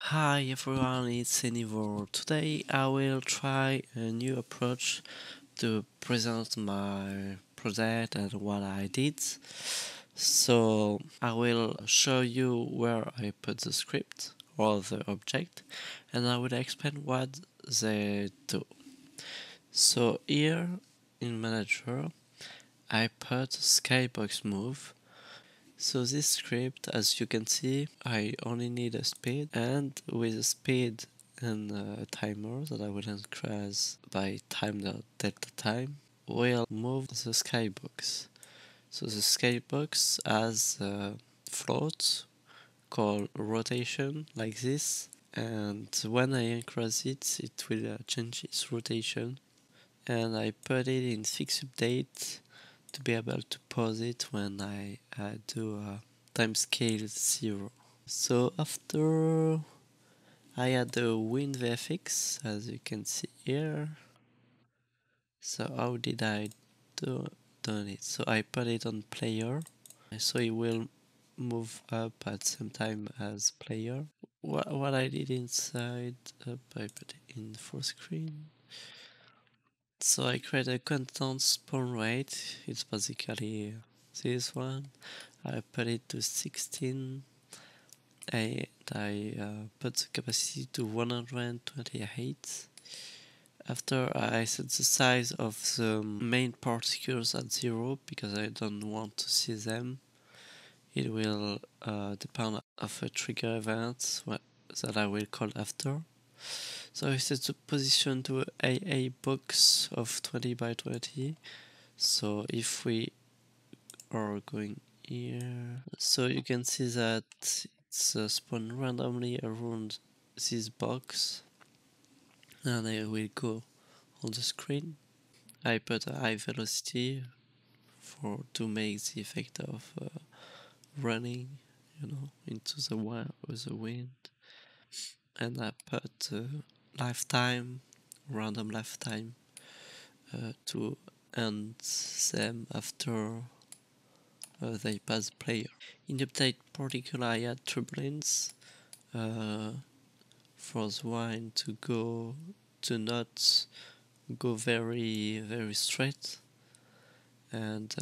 Hi everyone, it's Anivor. Today I will try a new approach to present my project and what I did. So I will show you where I put the script or the object, and I will explain what they do. So here in Manager I put skybox move. So this script, as you can see, I only need a speed, and with a speed and a timer that I will increase by delta time, will move the skybox. So the skybox has a float called rotation, like this, and when I increase it, it will change its rotation. And I put it in fixed update to be able to pause it when I do time scale 0. So after I add the wind VFX, as you can see here. So how did I done it? So I put it on player, so it will move up at the same time as player. What I did inside, I put it in full screen. So I create a content spawn rate. It's basically this one. I put it to 16. I put the capacity to 128. After I set the size of the main particles at 0 because I don't want to see them. It will depend of a trigger event that I will call after. So I set the position to a box of 20 by 20. So if we are going here, so you can see that it's spawned randomly around this box, and I will go on the screen. I put a high velocity to make the effect of running, into the wind, and I put lifetime, random lifetime, to end them after they pass player. In the update particle I add turbulence for the wine to not go very straight and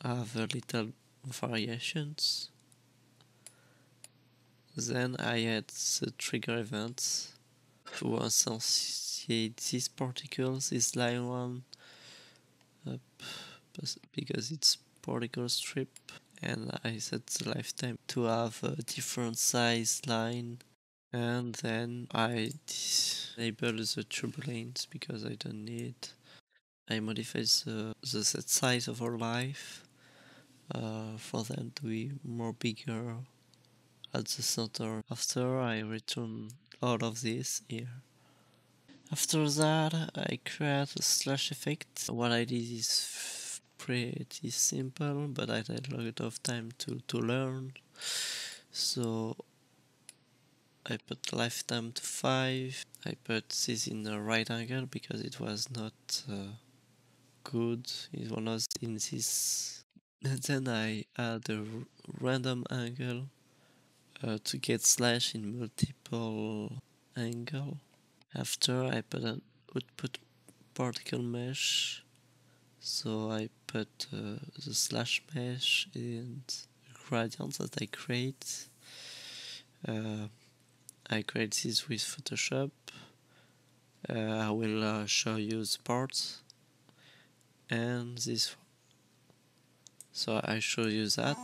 have a little variations. Then I add the trigger events to associate these particles, this line one, up because it's particle strip, and I set the lifetime to have a different size line, and then I disable the turbulence because I don't need. I modify the set size of our life for them to be more bigger at the center. After I return all of this here. After that I create a slash effect. What I did is pretty simple, but I had a lot of time to learn. So I put lifetime to 5. I put this in the right angle because it was not good. It was in this. And then I add a random angle to get slash in multiple angle. After I put an output particle mesh, so I put the slash mesh and gradient that I create. I create this with Photoshop. I will show you the parts and this. So I show you that.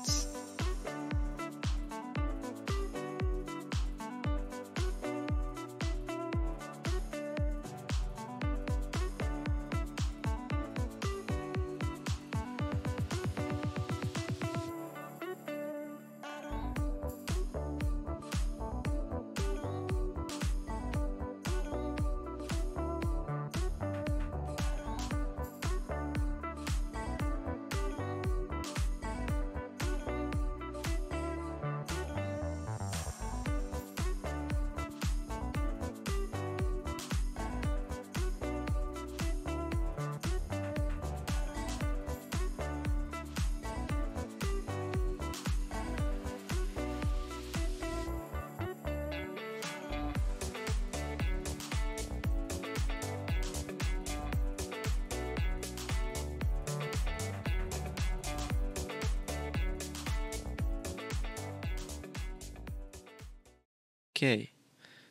Okay,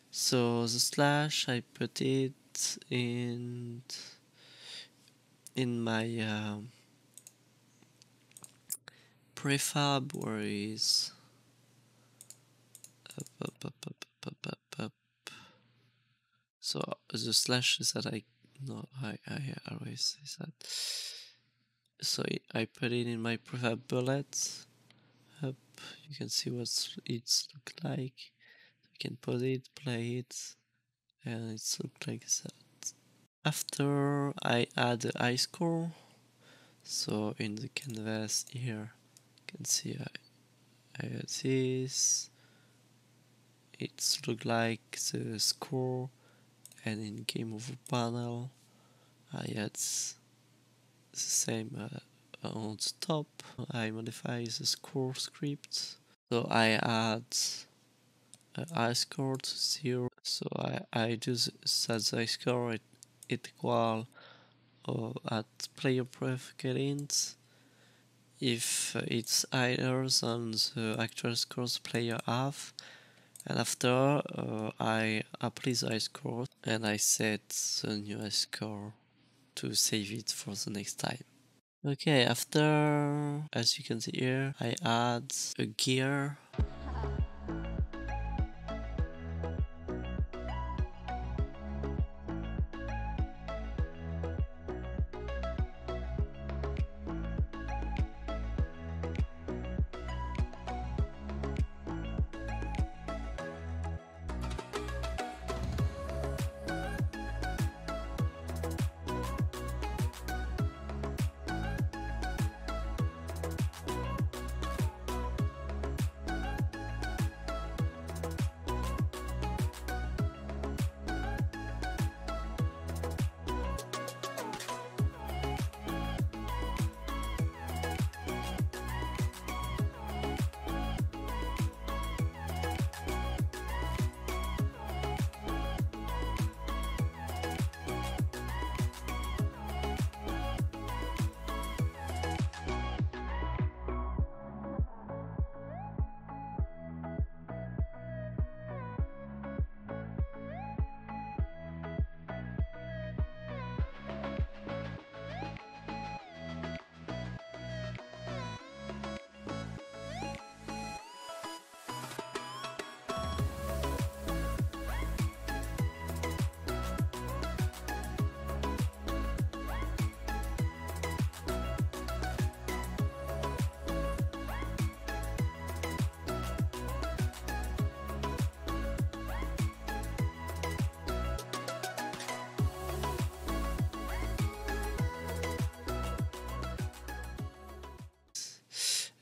so the slash I put it in my prefab, where is up. So the slash is that I always say that. So I put it in my prefab bullets. Up, you can see what it's look like. You can put it, play it, and it's look like that. After I add the ice core, so in the canvas here, you can see I add this. It's look like the score, and in game over panel, I add the same on the top. I modify the score script, so I add I scored 0, so I do set the score it equal at player pref getins if it's higher than the actual scores player have, and after I apply the high score and I set the new high score to save it for the next time. Okay, after, as you can see here, I add a gear.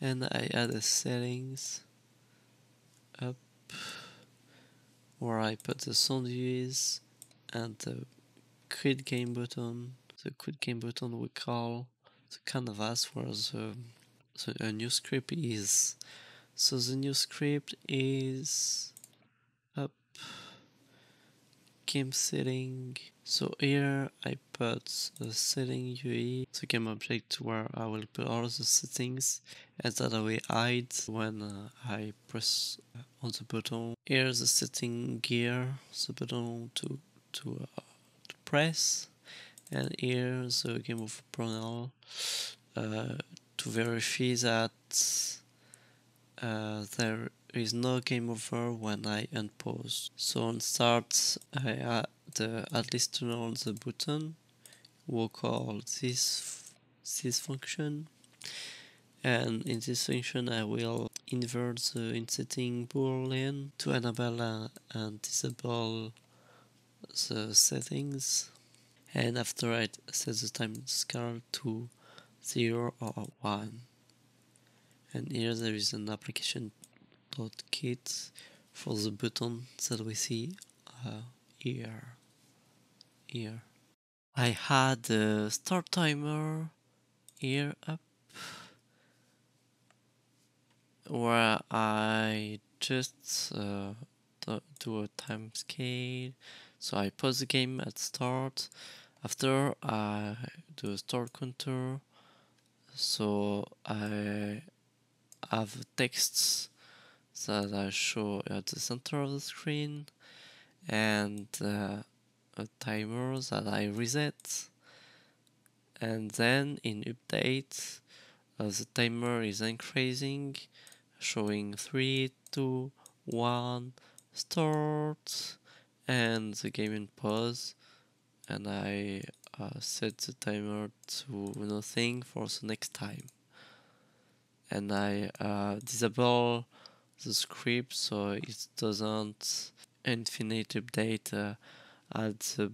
And I add the settings up where I put the sound views and the quit game button. The quit game button we call the canvas where a new script is. So the new script is up game setting. So here I put the setting UE, the game object where I will put all the settings, and that I will hide when I press on the button. Here the setting gear, the button to press, and here the game of panel to verify that there is no game over when I unpause. So on start I add at least turn on the button. We'll call this function, and in this function I will invert the insetting boolean to enable and disable the settings, and after I set the time scale to 0 or 1. And here there is an application.kit for the button that we see here. I had the start timer here up where I just do a time scale. So I pause the game at start. After I do a start counter. So I have texts that I show at the center of the screen, and a timer that I reset. And then in Uppbeat, the timer is increasing, showing 3, 2, 1, start, and the game in pause. And I set the timer to nothing for the next time. And I disable the script so it doesn't infinite update at the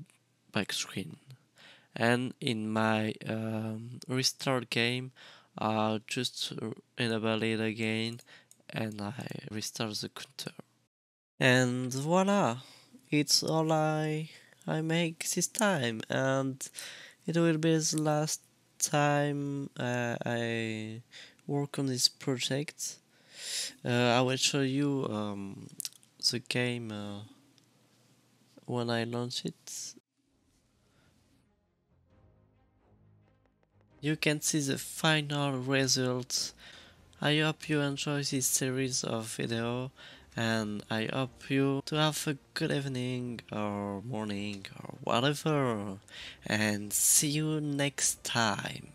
back screen. And in my restart game, I just enable it again and I restart the counter. And voila, it's all I make this time, and it will be the last time I work on this project. I will show you the game when I launch it. You can see the final result. I hope you enjoy this series of video, and I hope you to have a good evening or morning or whatever, and see you next time.